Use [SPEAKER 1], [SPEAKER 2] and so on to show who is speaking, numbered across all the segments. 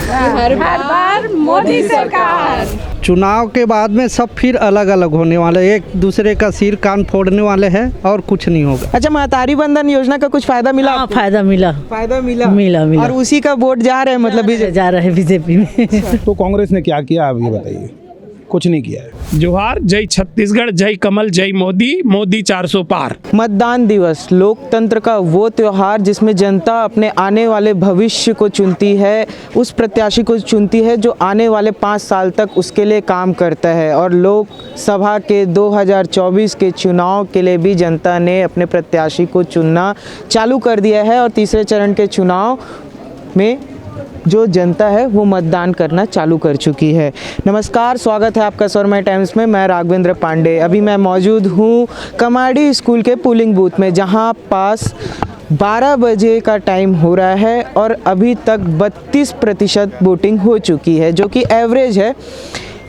[SPEAKER 1] हर बार मोदी सरकार।
[SPEAKER 2] चुनाव के बाद में सब फिर अलग अलग होने वाले, एक दूसरे का सिर कान फोड़ने वाले हैं और कुछ नहीं होगा।
[SPEAKER 3] अच्छा, महतारी बंधन योजना का कुछ फायदा मिला?
[SPEAKER 4] हाँ, फायदा मिला।
[SPEAKER 3] फायदा मिला
[SPEAKER 4] मिला।
[SPEAKER 3] और उसी का वोट जा रहे हैं, मतलब
[SPEAKER 4] जा रहे हैं बीजेपी में।
[SPEAKER 5] तो कांग्रेस ने क्या किया आप ये बताइए? कुछ नहीं किया है।
[SPEAKER 6] जोहार, जय छत्तीसगढ़, जय कमल, जय मोदी, मोदी 400 पार।
[SPEAKER 3] मतदान दिवस लोकतंत्र का वो त्योहार जिसमें जनता अपने आने वाले भविष्य को चुनती है, उस प्रत्याशी को चुनती है जो आने वाले 5 साल तक उसके लिए काम करता है। और लोकसभा के 2024 के चुनाव के लिए भी जनता ने अपने प्रत्याशी को चुनना चालू कर दिया है और तीसरे चरण के चुनाव में जो जनता है वो मतदान करना चालू कर चुकी है। नमस्कार, स्वागत है आपका स्वर्णमय टाइम्स में। मैं राघवेंद्र पांडे। अभी मैं मौजूद हूँ कमाड़ी स्कूल के पोलिंग बूथ में, जहाँ पास 12 बजे का टाइम हो रहा है और अभी तक 32% वोटिंग हो चुकी है, जो कि एवरेज है।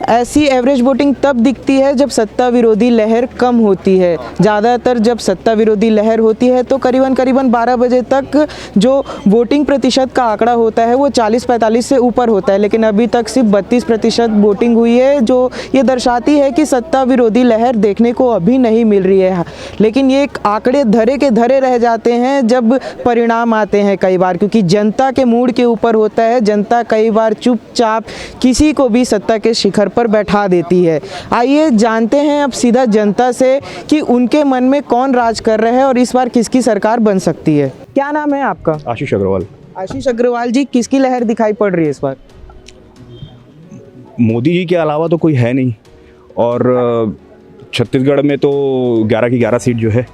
[SPEAKER 3] ऐसी एवरेज वोटिंग तब दिखती है जब सत्ता विरोधी लहर कम होती है। ज़्यादातर जब सत्ता विरोधी लहर होती है तो करीबन 12 बजे तक जो वोटिंग प्रतिशत का आंकड़ा होता है वो 40-45 से ऊपर होता है, लेकिन अभी तक सिर्फ 32% वोटिंग हुई है, जो ये दर्शाती है कि सत्ता विरोधी लहर देखने को अभी नहीं मिल रही है। लेकिन ये आंकड़े धरे के धरे रह जाते हैं जब परिणाम आते हैं कई बार, क्योंकि जनता के मूड के ऊपर होता है। जनता कई बार चुपचाप किसी को भी सत्ता के शिखर पर बैठा देती है। आइए जानते हैं अब सीधा जनता से कि उनके मन में कौन राज कर रहा है और इस बार किसकी सरकार बन सकती है। क्या नाम है आपका?
[SPEAKER 5] आशीष अग्रवाल।
[SPEAKER 3] आशीष अग्रवाल जी, किसकी लहर दिखाई पड़ रही है इस बार?
[SPEAKER 5] मोदी जी के अलावा तो कोई है नहीं। और छत्तीसगढ़ में तो 11 की 11 सीट जो है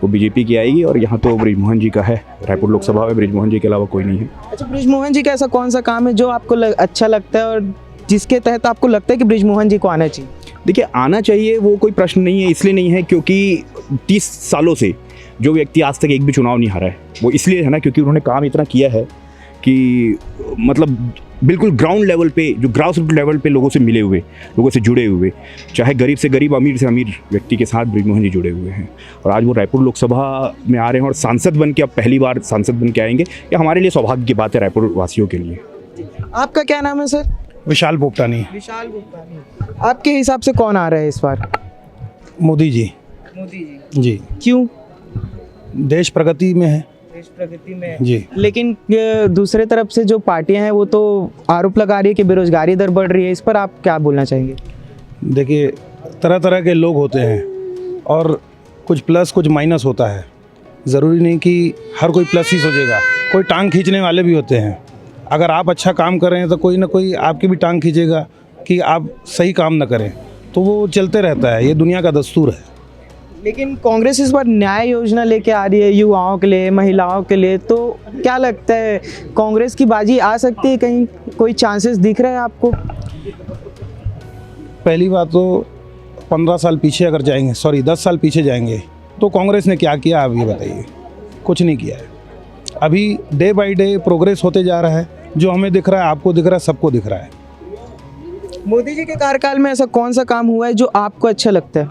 [SPEAKER 5] वो बीजेपी की आएगी और यहाँ तो बृजमोहन जी का है। रायपुर लोकसभा में बृजमोहन जी के अलावा कोई नहीं है।
[SPEAKER 3] अच्छा, बृजमोहन जी का ऐसा कौन सा काम है जो आपको अच्छा लगता है और जिसके तहत आपको लगता है कि बृजमोहन जी को आना चाहिए?
[SPEAKER 5] देखिए, आना चाहिए वो कोई प्रश्न नहीं है। इसलिए नहीं है क्योंकि 30 सालों से जो व्यक्ति आज तक एक भी चुनाव नहीं हारा है, वो इसलिए है ना क्योंकि उन्होंने काम इतना किया है कि मतलब बिल्कुल ग्राउंड लेवल पे, जो ग्रास रूट लेवल पे लोगों से मिले हुए, लोगों से जुड़े हुए, चाहे गरीब से गरीब, अमीर से अमीर व्यक्ति के साथ बृजमोहन जी जुड़े हुए हैं। और आज वो रायपुर लोकसभा में आ रहे हैं और सांसद बन के, अब पहली बार सांसद बन के आएंगे। ये हमारे लिए सौभाग्य की बात है, रायपुर वासियों के लिए।
[SPEAKER 3] आपका क्या नाम है सर?
[SPEAKER 5] विशाल पोपटानी।
[SPEAKER 3] विशाल पोपटानी। आपके हिसाब से कौन आ रहा है इस बार?
[SPEAKER 5] मोदी जी।
[SPEAKER 3] मोदी जी
[SPEAKER 5] जी।
[SPEAKER 3] क्यों?
[SPEAKER 5] देश प्रगति में है।
[SPEAKER 3] देश प्रगति में है
[SPEAKER 5] जी।
[SPEAKER 3] लेकिन दूसरे तरफ से जो पार्टियां हैं वो तो आरोप लगा रही है कि बेरोजगारी दर बढ़ रही है। इस पर आप क्या बोलना चाहेंगे?
[SPEAKER 5] देखिए, तरह तरह के लोग होते हैं और कुछ प्लस कुछ माइनस होता है। ज़रूरी नहीं कि हर कोई प्लस ही सोचेगा, कोई टांग खींचने वाले भी होते हैं। अगर आप अच्छा काम कर रहे हैं तो कोई ना कोई आपकी भी टांग खींचेगा कि आप सही काम ना करें, तो वो चलते रहता है। ये दुनिया का दस्तूर है।
[SPEAKER 3] लेकिन कांग्रेस इस बार न्याय योजना लेके आ रही है युवाओं के लिए, महिलाओं के लिए, तो क्या लगता है कांग्रेस की बाजी आ सकती है? कहीं कोई चांसेस दिख रहा है आपको?
[SPEAKER 5] पहली बात तो 15 साल पीछे अगर जाएंगे, 10 साल पीछे जाएंगे तो कांग्रेस ने क्या किया आप ये बताइए? कुछ नहीं किया है। अभी डे बाय डे प्रोग्रेस होते जा रहा है। जो हमें दिख रहा है, आपको दिख रहा है, सबको दिख रहा है।
[SPEAKER 3] मोदी जी के कार्यकाल में ऐसा कौन सा काम हुआ है जो आपको अच्छा लगता है?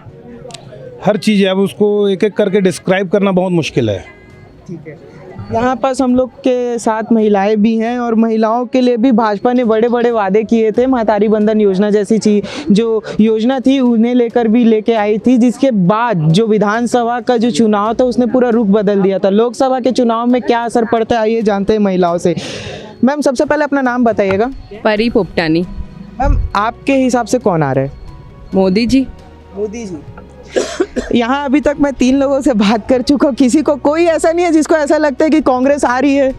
[SPEAKER 5] हर चीज़ है, अब उसको एक एक करके डिस्क्राइब करना बहुत मुश्किल है।
[SPEAKER 3] ठीक है, यहाँ पास हम लोग के साथ महिलाएं भी हैं और महिलाओं के लिए भी भाजपा ने बड़े बड़े वादे किए थे। महतारी बंधन योजना जैसी चीज जो योजना थी उन्हें लेकर भी लेके आई थी, जिसके बाद जो विधानसभा का जो चुनाव था उसने पूरा रुख बदल दिया था। लोकसभा के चुनाव में क्या असर पड़ता है आइए जानते हैं महिलाओं से। मैम, सबसे पहले अपना नाम बताइएगा।
[SPEAKER 1] परी पोपटानी।
[SPEAKER 3] मैम, आपके हिसाब से कौन आ रहा है?
[SPEAKER 1] मोदी जी।
[SPEAKER 3] मोदी जी। यहाँ अभी तक मैं 3 लोगों से बात कर चुका हूँ, किसी को कोई ऐसा नहीं है जिसको ऐसा लगता है कि कांग्रेस आ रही है।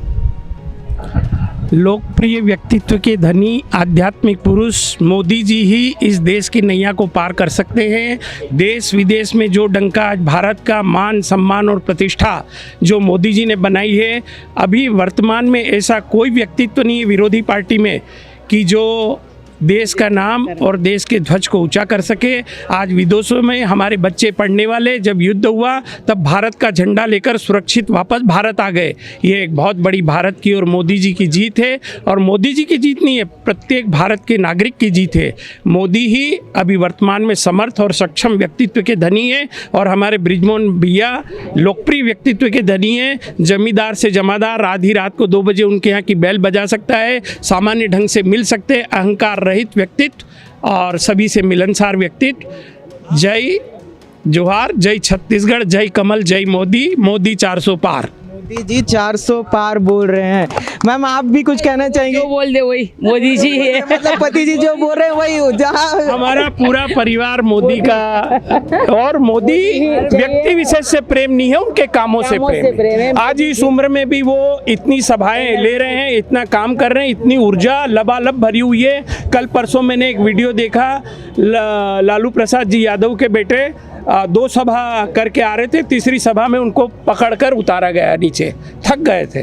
[SPEAKER 6] लोकप्रिय व्यक्तित्व के धनी आध्यात्मिक पुरुष मोदी जी ही इस देश की नैया को पार कर सकते हैं। देश विदेश में जो डंका आज भारत का मान सम्मान और प्रतिष्ठा जो मोदी जी ने बनाई है, अभी वर्तमान में ऐसा कोई व्यक्तित्व नहीं है विरोधी पार्टी में कि जो देश का नाम और देश के ध्वज को ऊंचा कर सके। आज विदेशों में हमारे बच्चे पढ़ने वाले, जब युद्ध हुआ तब भारत का झंडा लेकर सुरक्षित वापस भारत आ गए। ये एक बहुत बड़ी भारत की और मोदी जी की जीत है, और मोदी जी की जीत नहीं है, प्रत्येक भारत के नागरिक की जीत है। मोदी ही अभी वर्तमान में समर्थ और सक्षम व्यक्तित्व के धनी है, और हमारे बृजमोहन भैया लोकप्रिय व्यक्तित्व के धनी हैं। जमींदार से जमादार आधी रात को 2 बजे उनके यहाँ की बैल बजा सकता है, सामान्य ढंग से मिल सकते हैं, अहंकार रहित व्यक्तित्व और सभी से मिलनसार व्यक्तित्व। जय जोहार, जय छत्तीसगढ़, जय कमल, जय मोदी, मोदी 400 पार।
[SPEAKER 3] मोदी जी 400 पार बोल रहे हैं। मैम आप भी कुछ कहना चाहेंगे?
[SPEAKER 1] जो बोल दे वही मोदी जी है।
[SPEAKER 3] मतलब पति जी जो बोल रहे हैं वही, जहाँ
[SPEAKER 6] हमारा पूरा परिवार मोदी का, और मोदी व्यक्ति विशेष से प्रेम नहीं है, उनके कामों से प्रेम है। आज इस उम्र में भी वो इतनी सभाएं ले रहे हैं, इतना काम कर रहे हैं, इतनी ऊर्जा लबालब भरी हुई है। कल परसों मैंने एक वीडियो देखा, लालू प्रसाद जी यादव के बेटे 2 सभा करके आ रहे थे, तीसरी सभा में उनको पकड़कर उतारा गया नीचे, थक गए थे।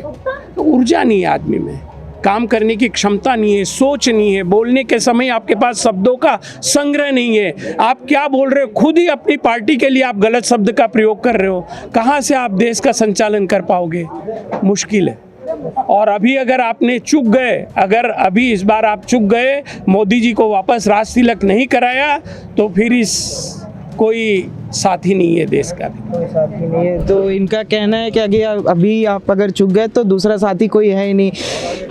[SPEAKER 6] तो ऊर्जा नहीं है आदमी में, काम करने की क्षमता नहीं है, सोच नहीं है, बोलने के समय आपके पास शब्दों का संग्रह नहीं है। आप क्या बोल रहे हो, खुद ही अपनी पार्टी के लिए आप गलत शब्द का प्रयोग कर रहे हो। कहाँ से आप देश का संचालन कर पाओगे? मुश्किल है। और अभी अगर आपने चूक गए, अगर अभी इस बार आप चूक गए, मोदी जी को वापस राज तिलक नहीं कराया, तो फिर इस कोई साथी नहीं है देश का भी।
[SPEAKER 3] कोई साथी नहीं है। तो इनका कहना है कि अभी आप अगर चुक गए तो दूसरा साथी कोई है ही नहीं।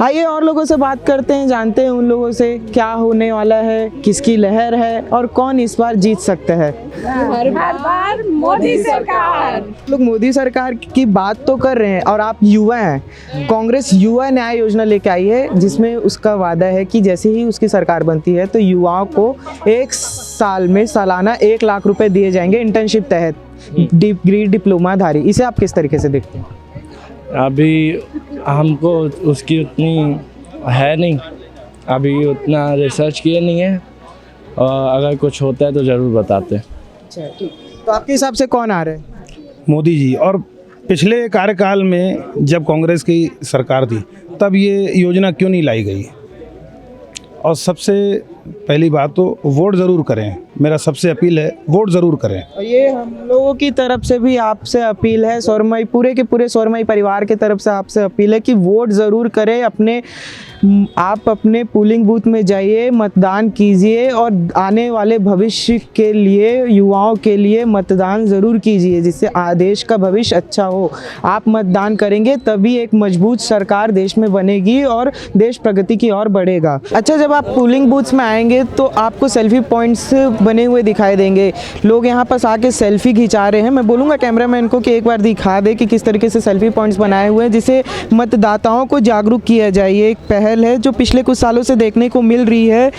[SPEAKER 3] आइए और लोगों से बात करते हैं, जानते हैं उन लोगों से क्या होने वाला है, किसकी लहर है और कौन इस बार जीत सकता है।
[SPEAKER 1] हर बार मोदी सरकार।
[SPEAKER 3] लोग मोदी सरकार की बात तो कर रहे हैं, और आप युवा हैं। कांग्रेस युवा न्याय योजना लेके आई है, जिसमें उसका वादा है कि जैसे ही उसकी सरकार बनती है तो युवाओं को 1 साल में सालाना 1 लाख रुपए दिए जाएंगे इंटर्नशिप तहत, डिग्री डिप्लोमाधारी। इसे आप किस तरीके से देखते हैं?
[SPEAKER 7] अभी हमको उसकी उतनी है नहीं, अभी उतना रिसर्च किए नहीं है, और अगर कुछ होता है तो ज़रूर बताते हैं।
[SPEAKER 3] अच्छा ठीक। तो आपके हिसाब से कौन आ रहा है?
[SPEAKER 8] मोदी जी। और पिछले कार्यकाल में जब कांग्रेस की सरकार थी तब ये योजना क्यों नहीं लाई गई? और सबसे पहली बात तो वोट ज़रूर करें, मेरा सबसे अपील है, वोट ज़रूर करें।
[SPEAKER 3] और ये हम लोगों की तरफ से भी आपसे अपील है, सौरमई पूरे के पूरे सौरमई परिवार की तरफ से आपसे अपील है कि वोट ज़रूर करें। आप अपने पोलिंग बूथ में जाइए, मतदान कीजिए, और आने वाले भविष्य के लिए, युवाओं के लिए मतदान ज़रूर कीजिए, जिससे देश का भविष्य अच्छा हो। आप मतदान करेंगे तभी एक मजबूत सरकार देश में बनेगी और देश प्रगति की ओर बढ़ेगा। अच्छा, जब आप पोलिंग बूथ्स में आएंगे तो आपको सेल्फी पॉइंट्स बने हुए दिखाई देंगे। लोग यहाँ पास आके सेल्फी खिंचा रहे हैं। मैं बोलूँगा कैमरामैन को कि एक बार दिखा दे कि किस तरीके से सेल्फी पॉइंट्स बनाए हुए हैं, जिससे मतदाताओं को जागरूक किया जाए। ये एक पहल है जो पिछले कुछ सालों से देखने को मिल रही है।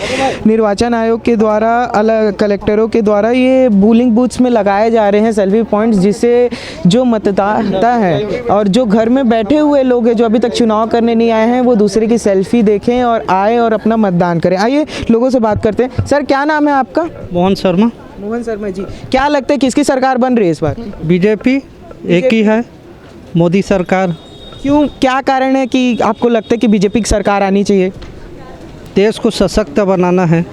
[SPEAKER 3] निर्वाचन आयोग के द्वारा, अलग कलेक्टरों के द्वारा ये पोलिंग बूथ्स में लगाए जा रहे हैं सेल्फी पॉइंट्स, जिससे जो मतदाता है और जो घर में बैठे हुए लोग हैं जो अभी तक चुनाव करने नहीं आए हैं, वो दूसरे की सेल्फी देखें और आए और अपना मतदान करें। आइए लोगों से बात करते हैं। सर, क्या नाम है आपका?
[SPEAKER 2] मोहन शर्मा।
[SPEAKER 3] मोहन शर्मा जी, क्या लगता है किसकी सरकार बन रही है इस बार?
[SPEAKER 2] बीजेपी एक ही है, मोदी सरकार।
[SPEAKER 3] क्यों, क्या कारण है कि आपको लगता है कि बीजेपी की सरकार आनी चाहिए?
[SPEAKER 2] देश को सशक्त बनाना है,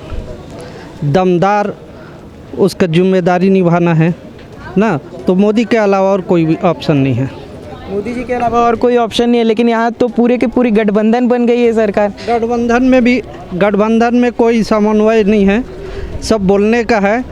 [SPEAKER 2] दमदार उसका जिम्मेदारी निभाना है ना, तो मोदी के अलावा और कोई भी ऑप्शन नहीं है।
[SPEAKER 3] मोदी जी के अलावा और कोई ऑप्शन नहीं है, लेकिन यहाँ तो पूरे के पूरी गठबंधन बन गई है सरकार।
[SPEAKER 2] गठबंधन में कोई समन्वय नहीं है, सब बोलने का है।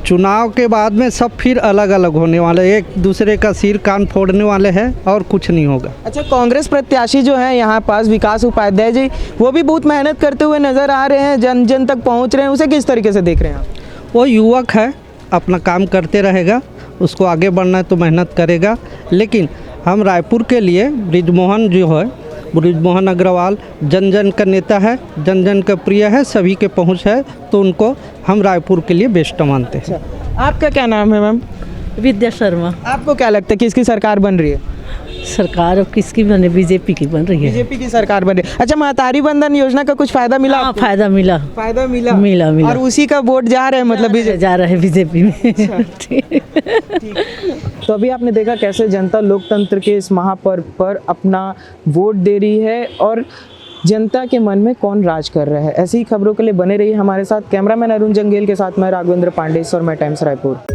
[SPEAKER 2] चुनाव के बाद में सब फिर अलग अलग होने वाले, एक दूसरे का सिर कान फोड़ने वाले हैं और कुछ नहीं होगा।
[SPEAKER 3] अच्छा, कांग्रेस प्रत्याशी जो है यहाँ पास विकास उपाध्याय जी, वो भी बहुत मेहनत करते हुए नज़र आ रहे हैं, जन जन तक पहुँच रहे हैं, उसे किस तरीके से देख रहे हैं आप?
[SPEAKER 2] वो युवक है, अपना काम करते रहेगा, उसको आगे बढ़ना है तो मेहनत करेगा। लेकिन हम रायपुर के लिए बृजमोहन जो है, बृजमोहन अग्रवाल जन जन का नेता है, जन जन का प्रिय है, सभी के पहुंच है, तो उनको हम रायपुर के लिए बेस्ट मानते हैं।
[SPEAKER 3] आपका क्या नाम है मैम?
[SPEAKER 4] विद्या शर्मा।
[SPEAKER 3] आपको क्या लगता है किसकी सरकार बन रही है?
[SPEAKER 4] सरकार अब किसकी बने? बीजेपी की बन रही है।
[SPEAKER 3] बीजेपी की सरकार बन रही है। अच्छा, महतारी बंधन योजना का कुछ फायदा मिला?
[SPEAKER 4] हाँ, फायदा मिला।
[SPEAKER 3] फायदा मिला?
[SPEAKER 4] मिला।
[SPEAKER 3] और उसी का वोट जा रहा है, मतलब बीजेपी
[SPEAKER 4] जा रहा है बीजेपी में।
[SPEAKER 3] तो अभी आपने देखा कैसे जनता लोकतंत्र के इस महापर्व पर अपना वोट दे रही है, और जनता के मन में कौन राज कर रहा है। ऐसी ही खबरों के लिए बने रहिए हमारे साथ। कैमरामैन अरुण जंगेल के साथ मैं राघवेंद्र पांडे और मैं टाइम्स रायपुर।